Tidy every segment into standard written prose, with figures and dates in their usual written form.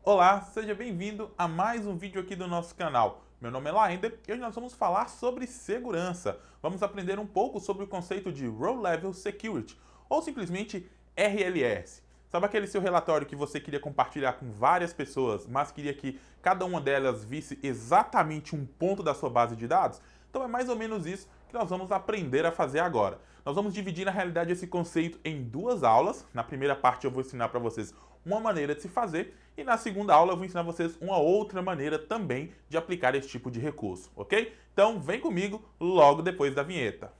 Olá, seja bem-vindo a mais um vídeo aqui do nosso canal. Meu nome é Laender e hoje nós vamos falar sobre segurança. Vamos aprender um pouco sobre o conceito de Row Level Security, ou simplesmente RLS. Sabe aquele seu relatório que você queria compartilhar com várias pessoas, mas queria que cada uma delas visse exatamente um ponto da sua base de dados? Então é mais ou menos isso que nós vamos aprender a fazer agora. Nós vamos dividir, na realidade, esse conceito em duas aulas. Na primeira parte eu vou ensinar para vocês uma maneira de se fazer e na segunda aula eu vou ensinar vocês uma outra maneira também de aplicar esse tipo de recurso, ok? Então vem comigo logo depois da vinheta.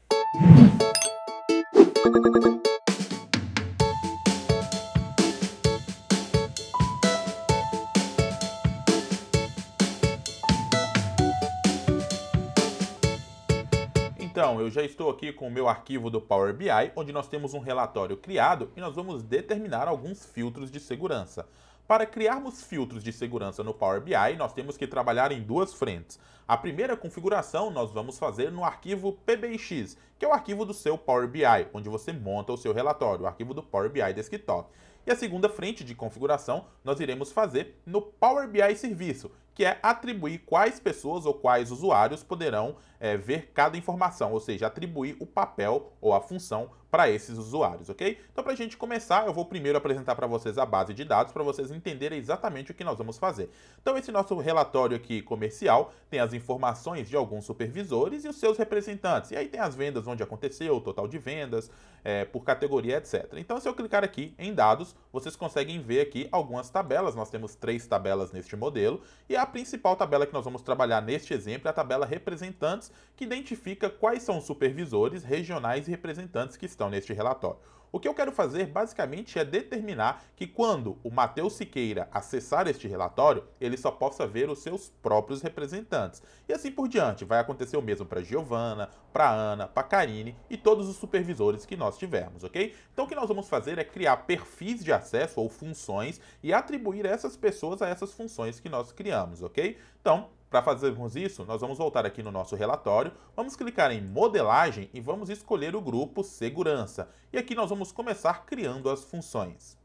Então, eu já estou aqui com o meu arquivo do Power BI, onde nós temos um relatório criado e nós vamos determinar alguns filtros de segurança. Para criarmos filtros de segurança no Power BI, nós temos que trabalhar em duas frentes. A primeira configuração nós vamos fazer no arquivo PBX, que é o arquivo do seu Power BI, onde você monta o seu relatório, o arquivo do Power BI Desktop. E a segunda frente de configuração nós iremos fazer no Power BI Serviço, que é atribuir quais pessoas ou quais usuários poderão ver cada informação, ou seja, atribuir o papel ou a função para esses usuários, ok? Então, para a gente começar, eu vou primeiro apresentar para vocês a base de dados para vocês entenderem exatamente o que nós vamos fazer. Então, esse nosso relatório aqui comercial tem as informações de alguns supervisores e os seus representantes. E aí tem as vendas onde aconteceu, o total de vendas, por categoria, etc. Então, se eu clicar aqui em dados, vocês conseguem ver aqui algumas tabelas. Nós temos 3 tabelas neste modelo e a principal tabela que nós vamos trabalhar neste exemplo é a tabela representantes, que identifica quais são os supervisores regionais e representantes que estão neste relatório. O que eu quero fazer basicamente é determinar que quando o Matheus Siqueira acessar este relatório, ele só possa ver os seus próprios representantes. E assim por diante, vai acontecer o mesmo para Giovana, para Ana, para Karine e todos os supervisores que nós tivermos, ok? Então o que nós vamos fazer é criar perfis de acesso ou funções e atribuir essas pessoas a essas funções que nós criamos, ok? Então, para fazermos isso, nós vamos voltar aqui no nosso relatório, vamos clicar em modelagem e vamos escolher o grupo segurança. E aqui nós vamos começar criando as funções.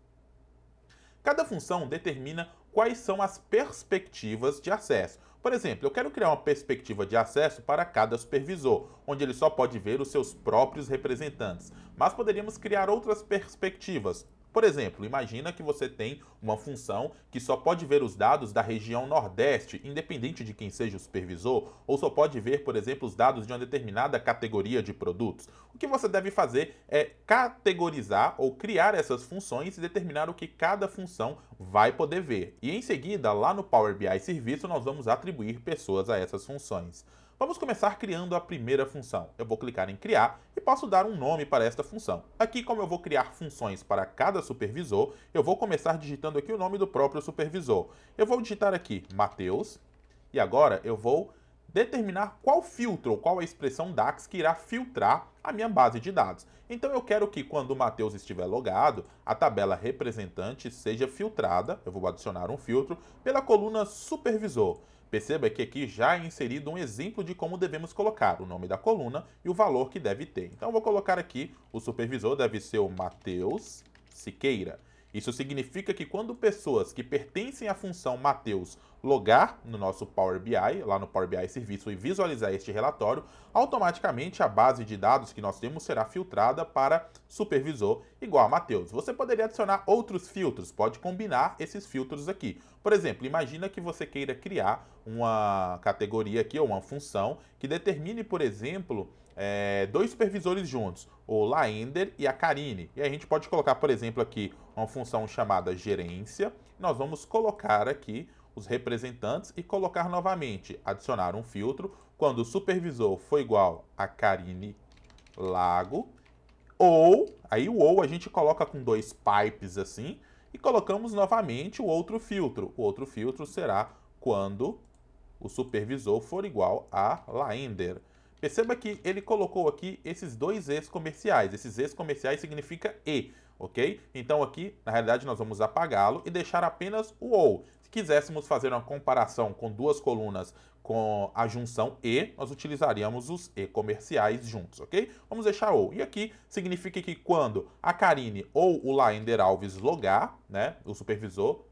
Cada função determina quais são as perspectivas de acesso. Por exemplo, eu quero criar uma perspectiva de acesso para cada supervisor, onde ele só pode ver os seus próprios representantes. Mas poderíamos criar outras perspectivas. Por exemplo, imagina que você tem uma função que só pode ver os dados da região Nordeste, independente de quem seja o supervisor, ou só pode ver, por exemplo, os dados de uma determinada categoria de produtos. O que você deve fazer é categorizar ou criar essas funções e determinar o que cada função vai poder ver. E em seguida, lá no Power BI Serviço, nós vamos atribuir pessoas a essas funções. Vamos começar criando a primeira função. Eu vou clicar em criar e posso dar um nome para esta função. Aqui, como eu vou criar funções para cada supervisor, eu vou começar digitando aqui o nome do próprio supervisor. Eu vou digitar aqui Matheus e agora eu vou determinar qual filtro ou qual a expressão DAX que irá filtrar a minha base de dados. Então eu quero que quando o Matheus estiver logado, a tabela representante seja filtrada, eu vou adicionar um filtro, pela coluna supervisor. Perceba que aqui já é inserido um exemplo de como devemos colocar o nome da coluna e o valor que deve ter. Então eu vou colocar aqui, o supervisor deve ser o Matheus Siqueira. Isso significa que quando pessoas que pertencem à função Matheus logar no nosso Power BI, lá no Power BI Serviço, e visualizar este relatório, automaticamente a base de dados que nós temos será filtrada para supervisor igual a Matheus. Você poderia adicionar outros filtros, pode combinar esses filtros aqui. Por exemplo, imagina que você queira criar uma categoria aqui, ou uma função, que determine, por exemplo, dois supervisores juntos, o Laender e a Karine. E a gente pode colocar, por exemplo, aqui uma função chamada gerência. Nós vamos colocar aqui os representantes e colocar novamente, adicionar um filtro quando o supervisor for igual a Karine Lago, ou, aí o ou a gente coloca com 2 pipes assim, e colocamos novamente o outro filtro. O outro filtro será quando o supervisor for igual a Laender. Perceba que ele colocou aqui esses 2 es comerciais. Esses es comerciais significa e, ok? Então aqui, na realidade, nós vamos apagá-lo e deixar apenas o ou. Se quiséssemos fazer uma comparação com 2 colunas com a junção e, nós utilizaríamos os e comerciais juntos, ok? Vamos deixar ou. E aqui significa que quando a Karine ou o Laender Alves logar, né, o supervisor,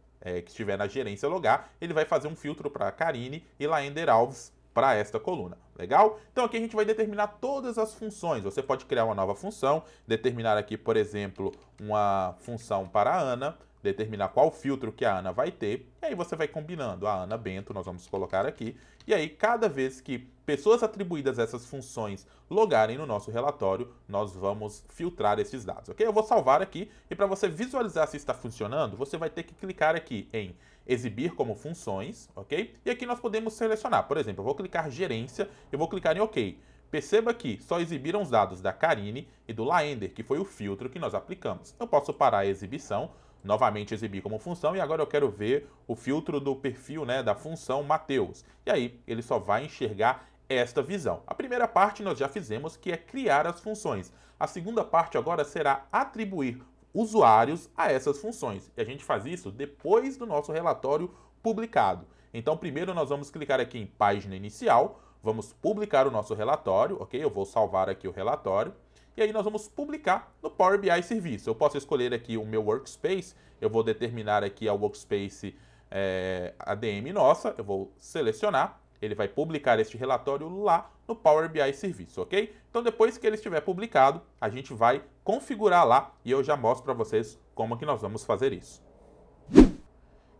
que estiver na gerência logar, ele vai fazer um filtro para Karine e Laender Alves para esta coluna. Legal? Então aqui a gente vai determinar todas as funções. Você pode criar uma nova função, determinar aqui, por exemplo, uma função para a Ana, determinar qual filtro que a Ana vai ter, e aí você vai combinando. A Ana Bento, nós vamos colocar aqui, e aí cada vez que pessoas atribuídas a essas funções logarem no nosso relatório, nós vamos filtrar esses dados, ok? Eu vou salvar aqui, e para você visualizar se está funcionando, você vai ter que clicar aqui em exibir como funções, ok? E aqui nós podemos selecionar, por exemplo, eu vou clicar gerência, eu vou clicar em OK. Perceba que só exibiram os dados da Karine e do Laender, que foi o filtro que nós aplicamos. Eu posso parar a exibição, novamente exibir como função, e agora eu quero ver o filtro do perfil, né, da função Mateus. E aí ele só vai enxergar esta visão. A primeira parte nós já fizemos, que é criar as funções. A segunda parte agora será atribuir usuários a essas funções. E a gente faz isso depois do nosso relatório publicado. Então primeiro nós vamos clicar aqui em página inicial, vamos publicar o nosso relatório, ok? Eu vou salvar aqui o relatório. E aí nós vamos publicar no Power BI Serviço. Eu posso escolher aqui o meu Workspace, eu vou determinar aqui a Workspace ADM nossa, eu vou selecionar, ele vai publicar este relatório lá no Power BI Serviço, ok? Então depois que ele estiver publicado, a gente vai configurar lá e eu já mostro para vocês como que nós vamos fazer isso.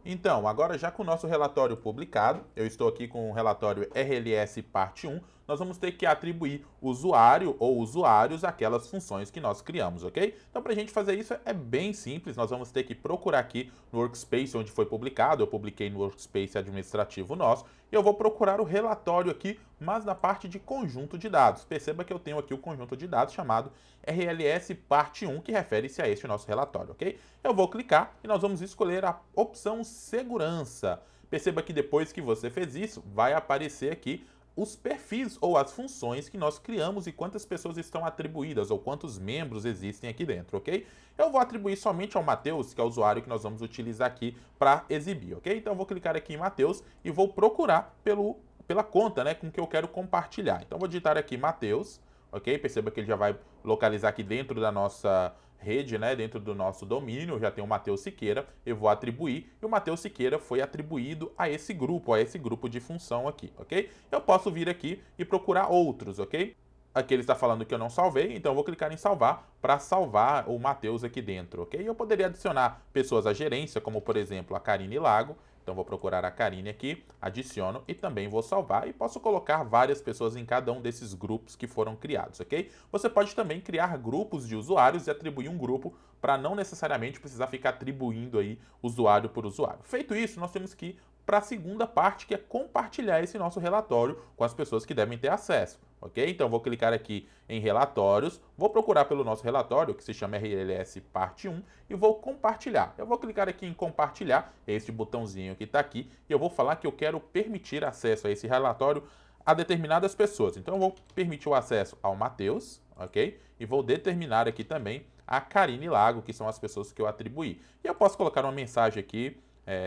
Então, agora já com o nosso relatório publicado, eu estou aqui com o relatório RLS parte 1, nós vamos ter que atribuir usuário ou usuários àquelas funções que nós criamos, ok? Então, para a gente fazer isso é bem simples, nós vamos ter que procurar aqui no Workspace onde foi publicado, eu publiquei no Workspace administrativo nosso, e eu vou procurar o relatório aqui, mas na parte de conjunto de dados. Perceba que eu tenho aqui o conjunto de dados chamado RLS parte 1, que refere-se a este nosso relatório, ok? Eu vou clicar e nós vamos escolher a opção segurança. Perceba que depois que você fez isso, vai aparecer aqui os perfis ou as funções que nós criamos e quantas pessoas estão atribuídas ou quantos membros existem aqui dentro, ok? Eu vou atribuir somente ao Mateus, que é o usuário que nós vamos utilizar aqui para exibir, ok? Então eu vou clicar aqui em Mateus e vou procurar pela conta, né, com que eu quero compartilhar. Então eu vou digitar aqui Mateus, ok? Perceba que ele já vai localizar aqui dentro da nossa rede, né, dentro do nosso domínio, já tem o Mateus Siqueira, eu vou atribuir, e o Mateus Siqueira foi atribuído a esse grupo de função aqui, ok? Eu posso vir aqui e procurar outros, ok? Aqui ele está falando que eu não salvei, então eu vou clicar em salvar para salvar o Mateus aqui dentro, ok? Eu poderia adicionar pessoas à gerência, como por exemplo a Karine Lago. Então vou procurar a Karine aqui, adiciono e também vou salvar e posso colocar várias pessoas em cada um desses grupos que foram criados, ok? Você pode também criar grupos de usuários e atribuir um grupo para não necessariamente precisar ficar atribuindo aí usuário por usuário. Feito isso, nós temos que ir para a segunda parte, que é compartilhar esse nosso relatório com as pessoas que devem ter acesso, ok? Então vou clicar aqui em relatórios, vou procurar pelo nosso relatório, que se chama RLS parte 1, e vou compartilhar. Eu vou clicar aqui em compartilhar, este botãozinho que está aqui, e eu vou falar que eu quero permitir acesso a esse relatório a determinadas pessoas. Então eu vou permitir o acesso ao Mateus, ok? E vou determinar aqui também a Karine Lago, que são as pessoas que eu atribuí. E eu posso colocar uma mensagem aqui,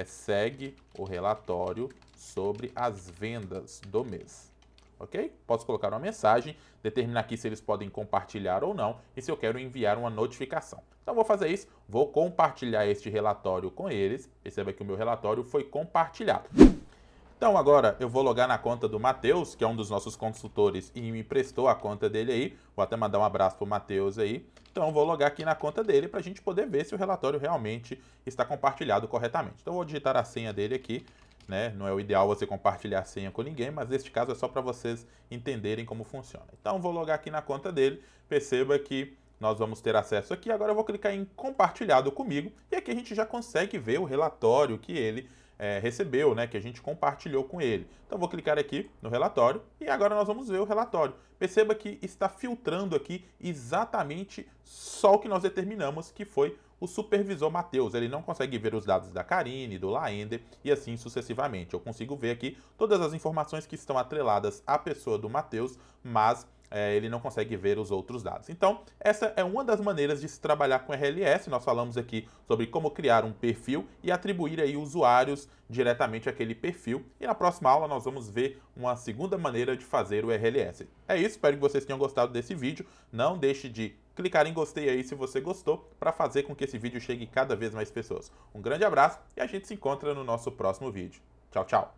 segue o relatório sobre as vendas do mês. Ok? Posso colocar uma mensagem, determinar aqui se eles podem compartilhar ou não e se eu quero enviar uma notificação. Então vou fazer isso, vou compartilhar este relatório com eles. Perceba que o meu relatório foi compartilhado. Então agora eu vou logar na conta do Mateus, que é um dos nossos consultores e me emprestou a conta dele aí. Vou até mandar um abraço para o Mateus aí. Então eu vou logar aqui na conta dele para a gente poder ver se o relatório realmente está compartilhado corretamente. Então eu vou digitar a senha dele aqui, né? Não é o ideal você compartilhar a senha com ninguém, mas neste caso é só para vocês entenderem como funciona. Então eu vou logar aqui na conta dele, perceba que nós vamos ter acesso aqui. Agora eu vou clicar em compartilhado comigo e aqui a gente já consegue ver o relatório que ele recebeu, né, que a gente compartilhou com ele. Então vou clicar aqui no relatório e agora nós vamos ver o relatório. Perceba que está filtrando aqui exatamente só o que nós determinamos, que foi o supervisor Mateus. Ele não consegue ver os dados da Karine, do Laender e assim sucessivamente. Eu consigo ver aqui todas as informações que estão atreladas à pessoa do Mateus, mas ele não consegue ver os outros dados. Então, essa é uma das maneiras de se trabalhar com RLS. Nós falamos aqui sobre como criar um perfil e atribuir aí usuários diretamente àquele perfil. E na próxima aula nós vamos ver uma segunda maneira de fazer o RLS. É isso, espero que vocês tenham gostado desse vídeo. Não deixe de clicar em gostei aí se você gostou, para fazer com que esse vídeo chegue a cada vez mais pessoas. Um grande abraço e a gente se encontra no nosso próximo vídeo. Tchau, tchau!